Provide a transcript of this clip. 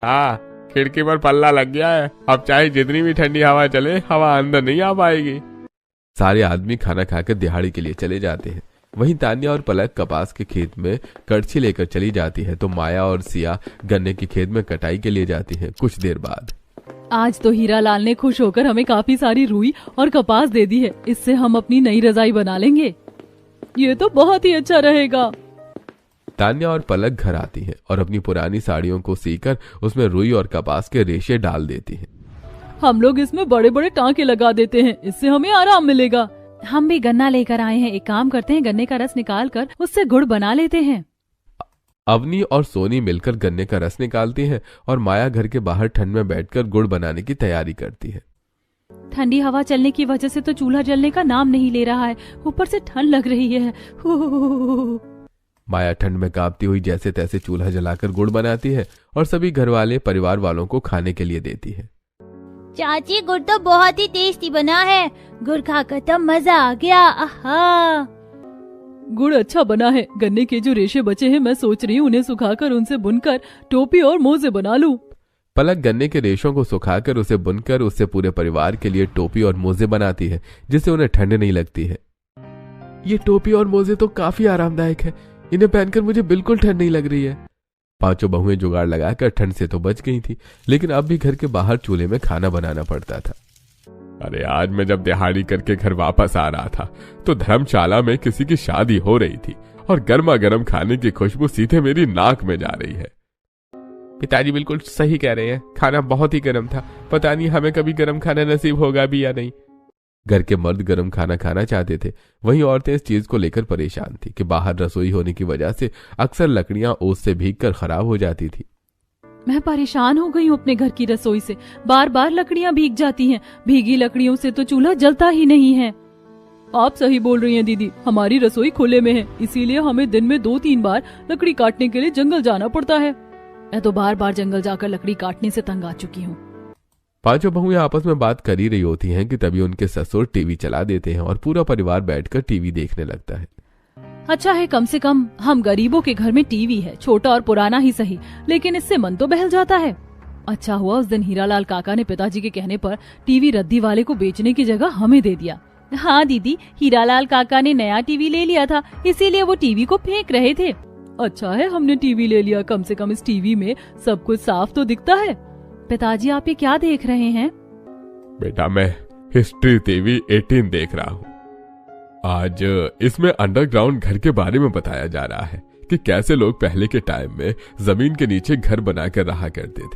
हाँ, खिड़की पर पल्ला लग गया है। अब चाहे जितनी भी ठंडी हवा चले, हवा अंदर नहीं आ पाएगी। सारे आदमी खाना खाकर दिहाड़ी के लिए चले जाते हैं। वहीं तान्या और पलक कपास के खेत में कड़छी लेकर चली जाती है तो माया और सिया गन्ने के खेत में कटाई के लिए जाती हैं। कुछ देर बाद आज तो हीरालाल ने खुश होकर हमें काफी सारी रुई और कपास दे दी है। इससे हम अपनी नई रजाई बना लेंगे। ये तो बहुत ही अच्छा रहेगा। तान्या और पलक घर आती हैं और अपनी पुरानी साड़ियों को सीकर उसमें रुई और कपास के रेशे डाल देती हैं। हम लोग इसमें बड़े बड़े टांके लगा देते हैं, इससे हमें आराम मिलेगा। हम भी गन्ना लेकर आए हैं। एक काम करते हैं, गन्ने का रस निकाल कर उससे गुड़ बना लेते हैं। अवनी और सोनी मिलकर गन्ने का रस निकालती हैं और माया घर के बाहर ठंड में बैठकर गुड़ बनाने की तैयारी करती है। ठंडी हवा चलने की वजह से तो चूल्हा जलने का नाम नहीं ले रहा है, ऊपर से ठंड लग रही है। माया ठंड में कांपती हुई जैसे तैसे चूल्हा जलाकर गुड़ बनाती है और सभी घर वाले परिवार वालों को खाने के लिए देती है। चाची, गुड़ तो बहुत ही टेस्टी बना है। गुड़ खाकर तो मजा आ गया। आहा, गुड़ अच्छा बना है। गन्ने के जो रेशे बचे हैं, मैं सोच रही हूँ उन्हें सुखाकर उनसे बुनकर टोपी और मोजे बना लूं। पलक गन्ने के रेशों को सुखाकर उसे बुनकर उससे पूरे परिवार के लिए टोपी और मोजे बनाती है, जिससे उन्हें ठंड नहीं लगती है। ये टोपी और मोजे तो काफी आरामदायक है। इन्हें पहनकर मुझे बिल्कुल ठंड नहीं लग रही है। पांचों बहुएं जुगाड़ लगाकर ठंड से तो बच गई थी, लेकिन अब भी घर के बाहर चूल्हे में खाना बनाना पड़ता था। अरे आज मैं जब दिहाड़ी करके घर वापस आ रहा था तो धर्मशाला में किसी की शादी हो रही थी और गर्मा गर्म खाने की खुशबू सीधे मेरी नाक में जा रही है। पिताजी बिल्कुल सही कह रहे हैं, खाना बहुत ही गर्म था। पता नहीं हमें कभी गर्म खाना नसीब होगा भी या नहीं। घर के मर्द गर्म खाना खाना चाहते थे, वहीं औरतें इस चीज को लेकर परेशान थी कि बाहर रसोई होने की वजह से अक्सर लकड़ियां ओस से भीगकर खराब हो जाती थी। मैं परेशान हो गई हूँ अपने घर की रसोई से। बार बार लकड़ियाँ भीग जाती हैं। भीगी लकड़ियों से तो चूल्हा जलता ही नहीं है। आप सही बोल रही हैं दीदी, हमारी रसोई खुले में है, इसीलिए हमें दिन में 2-3 बार लकड़ी काटने के लिए जंगल जाना पड़ता है। मैं तो बार बार जंगल जाकर लकड़ी काटने से तंग आ चुकी हूँ। पांचों बहुएं आपस में बात कर ही रही होती हैं कि तभी उनके ससुर टीवी चला देते हैं और पूरा परिवार बैठकर टीवी देखने लगता है। अच्छा है, कम से कम हम गरीबों के घर में टीवी है, छोटा और पुराना ही सही, लेकिन इससे मन तो बहल जाता है। अच्छा हुआ उस दिन हीरालाल काका ने पिताजी के कहने पर टीवी रद्दी वाले को बेचने की जगह हमें दे दिया। हाँ दीदी, हीरालाल काका ने नया टीवी ले लिया था, इसीलिए वो टीवी को फेंक रहे थे। अच्छा है हमने टीवी ले लिया, कम से कम इस टीवी में सब कुछ साफ तो दिखता है। पिताजी आप ये क्या देख रहे हैं? बेटा मैं हिस्ट्री टीवी 18 देख रहा हूँ। आज इसमें अंडरग्राउंड घर के बारे में बताया जा रहा है कि कैसे लोग पहले के टाइम में जमीन के नीचे घर बनाकर रहा करते थे।